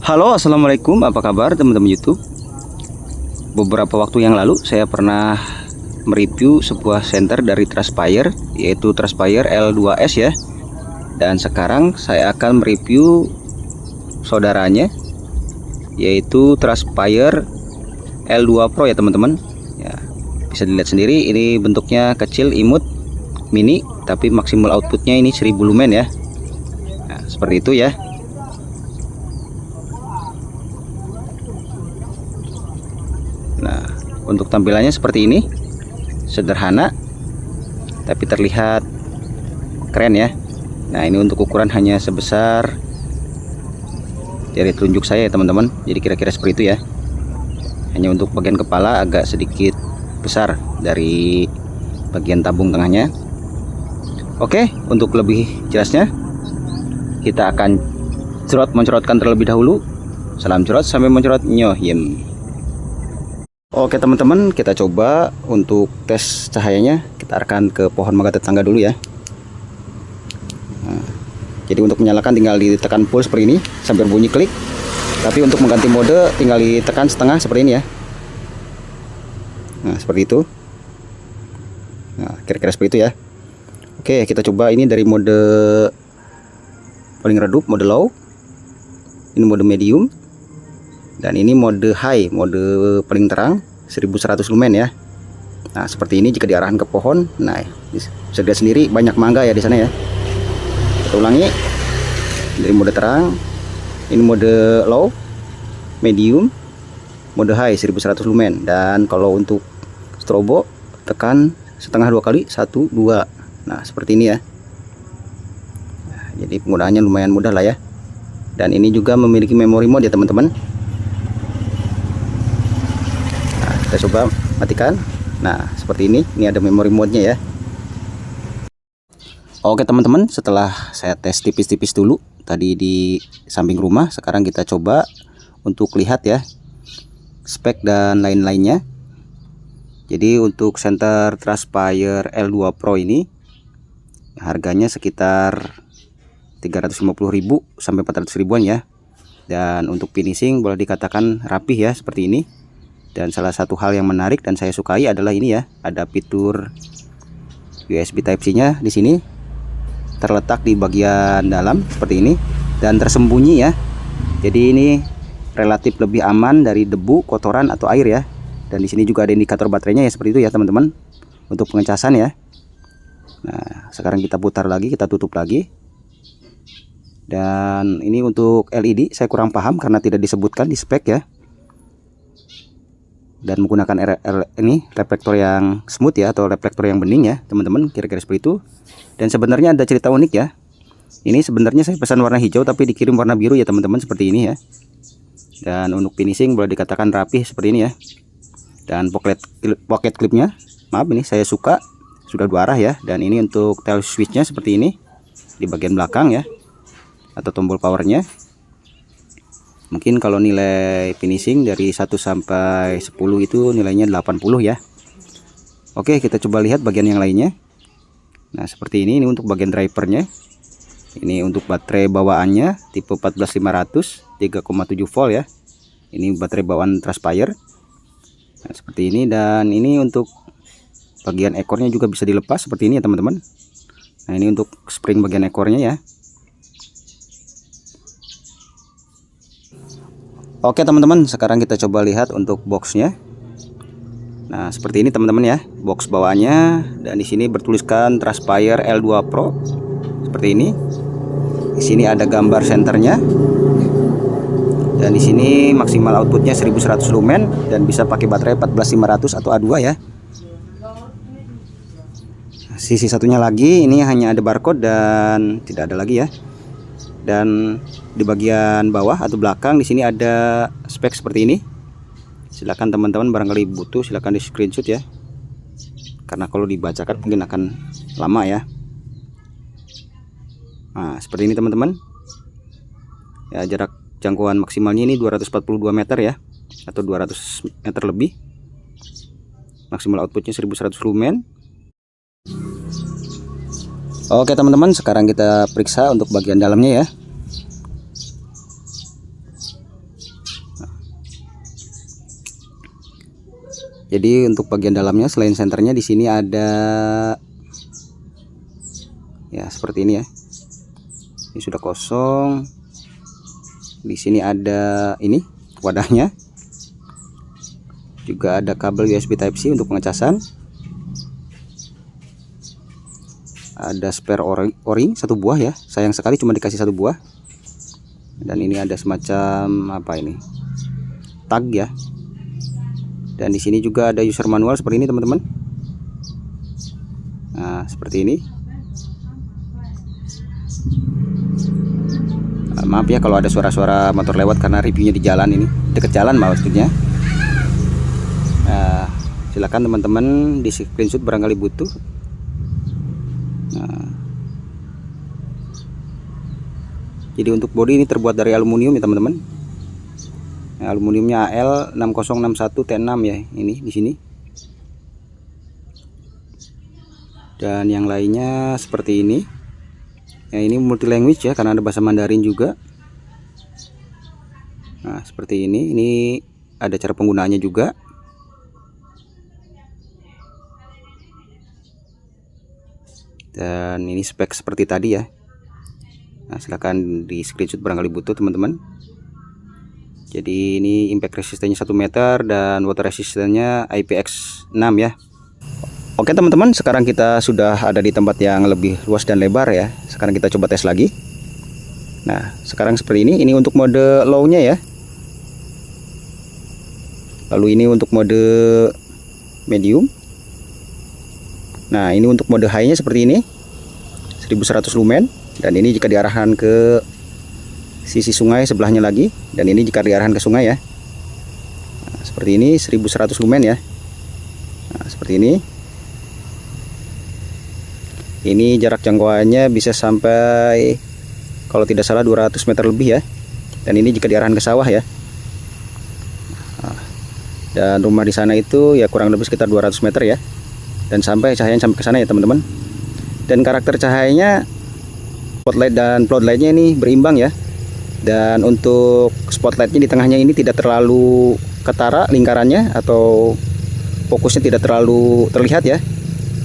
Halo, assalamualaikum. Apa kabar teman-teman YouTube? Beberapa waktu yang lalu saya pernah mereview sebuah senter dari Trustpire, yaitu Trustpire L2S ya. Dan sekarang saya akan mereview saudaranya, yaitu Trustpire L2 Pro ya teman-teman. Ya, bisa dilihat sendiri, ini bentuknya kecil, imut, mini, tapi maksimal outputnya ini 1000 lumen ya. Nah, seperti itu ya. Nah, untuk tampilannya seperti ini, sederhana tapi terlihat keren ya. Nah, ini untuk ukuran hanya sebesar jari telunjuk saya ya teman-teman. Jadi kira-kira seperti itu ya. Hanya untuk bagian kepala agak sedikit besar dari bagian tabung tengahnya. Oke, untuk lebih jelasnya kita akan mencerotkan terlebih dahulu. Salam cerot sampai mencerot nyohim. Oke teman-teman, kita coba untuk tes cahayanya. Kita arahkan ke pohon mangga tetangga dulu ya. Nah, jadi untuk menyalakan tinggal ditekan full seperti ini sampai bunyi klik. Tapi untuk mengganti mode tinggal ditekan setengah seperti ini ya. Nah, seperti itu. Nah, kira-kira seperti itu ya. Oke, kita coba ini dari mode paling redup, mode low. Ini mode medium. Dan ini mode high, mode paling terang, 1100 lumen ya. Nah, seperti ini jika diarahkan ke pohon. Nah, bisa dilihat sendiri banyak mangga ya di sana ya. Kita ulangi. Dari mode terang, ini mode low, medium, mode high 1100 lumen. Dan kalau untuk strobo tekan setengah 2 kali, 1 2. Nah, seperti ini ya. Nah, jadi penggunaannya lumayan mudah lah ya. Dan ini juga memiliki memory mode ya teman-teman. Kita coba matikan. Nah, seperti ini ada memory mode-nya ya. Oke teman-teman, setelah saya tes tipis-tipis dulu tadi di samping rumah, sekarang kita coba untuk lihat ya spek dan lain-lainnya. Jadi untuk senter Trustpire L2 Pro ini harganya sekitar 350.000 sampai 400.000-an ya. Dan untuk finishing boleh dikatakan rapih ya seperti ini. Dan salah satu hal yang menarik dan saya sukai adalah ini ya, ada fitur USB Type-C-nya di sini terletak di bagian dalam seperti ini dan tersembunyi ya. Jadi ini relatif lebih aman dari debu, kotoran atau air ya. Dan di sini juga ada indikator baterainya ya seperti itu ya teman-teman untuk pengecasan ya. Nah, sekarang kita putar lagi, kita tutup lagi. Dan ini untuk LED saya kurang paham karena tidak disebutkan di spek ya. Dan menggunakan ini reflektor yang smooth ya, atau reflektor yang bening ya teman-teman, kira-kira seperti itu. Dan sebenarnya ada cerita unik ya. Ini sebenarnya saya pesan warna hijau tapi dikirim warna biru ya teman-teman, seperti ini ya. Dan untuk finishing boleh dikatakan rapih seperti ini ya. Dan pocket clipnya, maaf ini saya suka, sudah 2 arah ya. Dan ini untuk tail switchnya seperti ini di bagian belakang ya, atau tombol powernya. Mungkin kalau nilai finishing dari 1 sampai 10 itu nilainya 80 ya. Oke, kita coba lihat bagian yang lainnya. Nah, seperti ini untuk bagian drivernya. Ini untuk baterai bawaannya tipe 14500 3,7 volt ya. Ini baterai bawaan Trustpire. Nah, seperti ini. Dan ini untuk bagian ekornya juga bisa dilepas seperti ini ya teman-teman. Nah, ini untuk spring bagian ekornya ya. Oke teman-teman, sekarang kita coba lihat untuk boxnya. Nah, seperti ini teman-teman ya, box bawaannya. Dan di sini bertuliskan Trustpire L2 Pro. Seperti ini. Di sini ada gambar senternya. Dan di sini maksimal outputnya 1100 lumen dan bisa pakai baterai 14500 atau A2 ya. Sisi satunya lagi, ini hanya ada barcode dan tidak ada lagi ya. Dan di bagian bawah atau belakang di sini ada spek seperti ini. Silakan teman-teman barangkali butuh, silakan di screenshot ya. Karena kalau dibacakan mungkin akan lama ya. Nah, seperti ini teman-teman. Ya, jarak jangkauan maksimalnya ini 242 meter ya, atau 200 meter lebih. Maksimal outputnya 1100 lumen. Oke teman-teman, sekarang kita periksa untuk bagian dalamnya ya. Jadi untuk bagian dalamnya selain senternya di sini ada ya seperti ini ya. Ini sudah kosong. Di sini ada ini wadahnya. Juga ada kabel USB Type-C untuk pengecasan. Ada spare o-ring satu buah ya. Sayang sekali cuma dikasih satu buah. Dan ini ada semacam apa ini? Tag ya. Dan di sini juga ada user manual seperti ini teman-teman. Nah, seperti ini. Maaf ya kalau ada suara-suara motor lewat karena reviewnya di jalan ini, deket jalan maksudnya. Nah, silakan teman-teman di screenshot barangkali butuh. Nah, jadi untuk bodi ini terbuat dari aluminium ya teman-teman. Nah, aluminiumnya AL6061T6 ya, ini di sini. Dan yang lainnya seperti ini. Ya, ini multi language ya karena ada bahasa Mandarin juga. Nah, seperti ini. Ini ada cara penggunaannya juga. Dan ini spek seperti tadi ya. Nah, silahkan di screenshot barangkali butuh teman-teman. Jadi ini impact resistannya 1 meter dan water resistannya IPX6 ya. Oke teman-teman, sekarang kita sudah ada di tempat yang lebih luas dan lebar ya. Sekarang kita coba tes lagi. Nah, sekarang seperti ini untuk mode low-nya ya. Lalu ini untuk mode medium. Nah, ini untuk mode high-nya seperti ini. 1100 lumen. Dan ini jika diarahkan ke sisi sungai sebelahnya lagi, dan ini jika diarahkan ke sungai ya. Nah, seperti ini 1100 lumen ya. Nah, seperti ini. Ini jarak jangkauannya bisa sampai kalau tidak salah 200 meter lebih ya. Dan ini jika diarahkan ke sawah ya. Nah, dan rumah di sana itu ya kurang lebih sekitar 200 meter ya. Dan cahayanya sampai ke sana ya teman-teman. Dan karakter cahayanya spotlight dan floodlightnya ini berimbang ya. Dan untuk spotlightnya di tengahnya ini tidak terlalu ketara lingkarannya atau fokusnya tidak terlalu terlihat ya.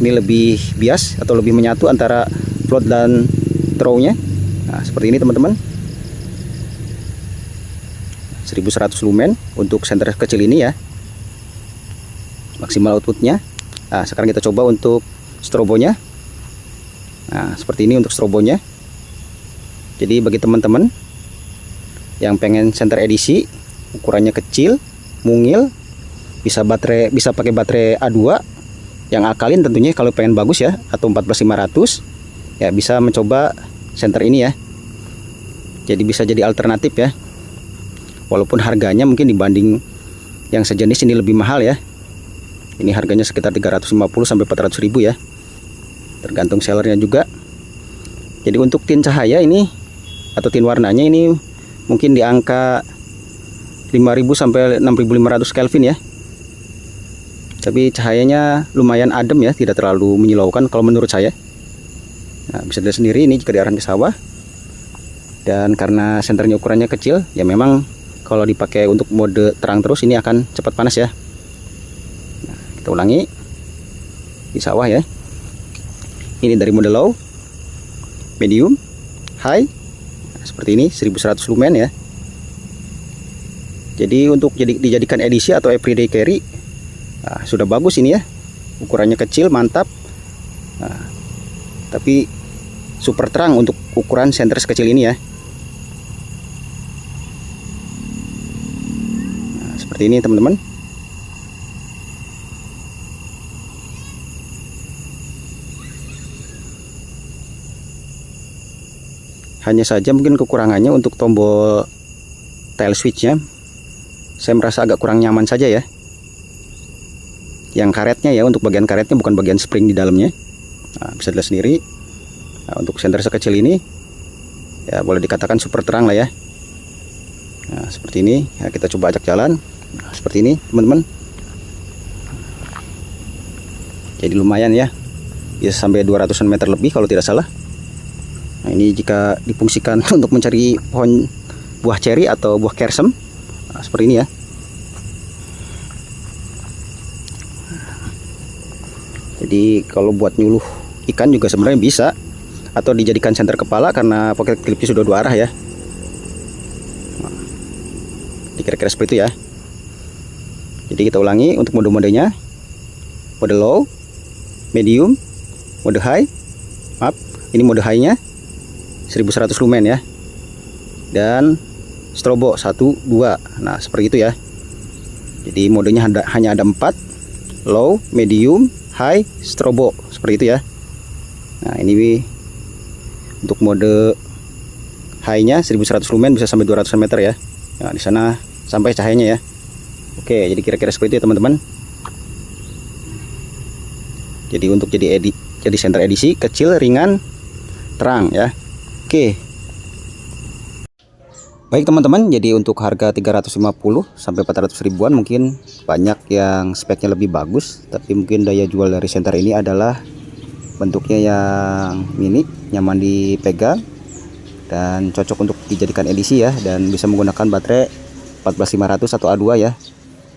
Ini lebih bias atau lebih menyatu antara flood dan throw-nya. Nah, seperti ini teman-teman. 1100 lumen untuk senter kecil ini ya. Maksimal outputnya. Nah, sekarang kita coba untuk strobonya. Nah, seperti ini untuk strobonya. Jadi bagi teman-teman yang pengen center edisi, ukurannya kecil, mungil, bisa pakai baterai A2 yang alkalin tentunya kalau pengen bagus ya, atau 14500 ya, bisa mencoba center ini ya. Jadi bisa jadi alternatif ya. Walaupun harganya mungkin dibanding yang sejenis ini lebih mahal ya. Ini harganya sekitar 350 sampai 400 ribu ya. Tergantung sellernya juga. Jadi untuk tin cahaya ini atau tin warnanya ini mungkin di angka 5000 sampai 6500 Kelvin ya. Tapi cahayanya lumayan adem ya, tidak terlalu menyilaukan kalau menurut saya. Nah, bisa dilihat sendiri ini jika diarahkan ke sawah. Dan karena senternya ukurannya kecil, ya memang kalau dipakai untuk mode terang terus ini akan cepat panas ya. Nah, kita ulangi di sawah ya. Ini dari mode low, medium, high. Nah, seperti ini 1100 lumen ya. Jadi untuk dijadikan edisi atau everyday carry, nah, sudah bagus ini ya. Ukurannya kecil, mantap. Nah, tapi super terang untuk ukuran senter sekecil ini ya. Nah, seperti ini teman-teman. Hanya saja mungkin kekurangannya untuk tombol tail switchnya, saya merasa agak kurang nyaman saja ya. Yang karetnya ya, untuk bagian karetnya bukan bagian spring di dalamnya. Nah, bisa dilihat sendiri. Nah, untuk senter sekecil ini ya boleh dikatakan super terang lah ya. Nah, seperti ini ya, kita coba ajak jalan. Nah, seperti ini teman-teman. Jadi lumayan ya, bisa sampai 200 meter lebih kalau tidak salah. Nah, ini jika difungsikan untuk mencari pohon buah ceri atau buah kersem. Nah, seperti ini ya. Jadi kalau buat nyuluh ikan juga sebenarnya bisa, atau dijadikan senter kepala karena pocket clipnya sudah 2 arah ya. Nah, kira-kira seperti itu ya. Jadi kita ulangi untuk mode-modenya. Mode low, medium, mode high. Maaf, ini mode high-nya 1100 lumen ya. Dan strobo 1 2. Nah, seperti itu ya. Jadi modenya hanya ada 4, low, medium, high, strobo, seperti itu ya. Nah, ini untuk mode high-nya 1100 lumen bisa sampai 200 meter ya. Nah, di sana sampai cahayanya ya. Oke, jadi kira-kira seperti itu ya teman-teman. Jadi untuk jadi senter edisi kecil, ringan, terang ya. Oke. Baik teman-teman, jadi untuk harga 350 sampai 400 ribuan mungkin banyak yang speknya lebih bagus, tapi mungkin daya jual dari senter ini adalah bentuknya yang mini, nyaman dipegang dan cocok untuk dijadikan edisi ya, dan bisa menggunakan baterai 14500 atau A2 ya.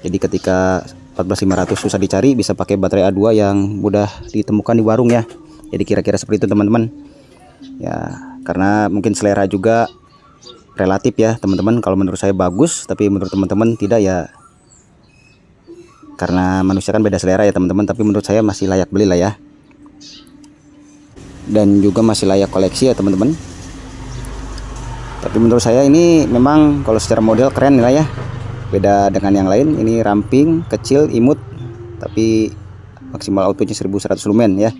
Jadi ketika 14500 susah dicari, bisa pakai baterai A2 yang mudah ditemukan di warung ya. Jadi kira-kira seperti itu teman-teman. Ya, karena mungkin selera juga relatif ya teman-teman. Kalau menurut saya bagus, tapi menurut teman-teman tidak ya. Karena manusia kan beda selera ya teman-teman, tapi menurut saya masih layak beli lah ya. Dan juga masih layak koleksi ya teman-teman. Tapi menurut saya ini memang kalau secara model keren lah ya. Beda dengan yang lain, ini ramping, kecil, imut, tapi maksimal outputnya 1100 lumen ya.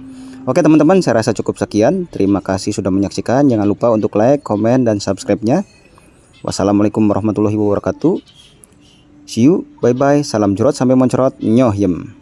Oke teman-teman, saya rasa cukup sekian. Terima kasih sudah menyaksikan. Jangan lupa untuk like, komen, dan subscribe-nya. Wassalamualaikum warahmatullahi wabarakatuh. See you, bye-bye. Salam jorot sampai moncerot. Nyoh yem.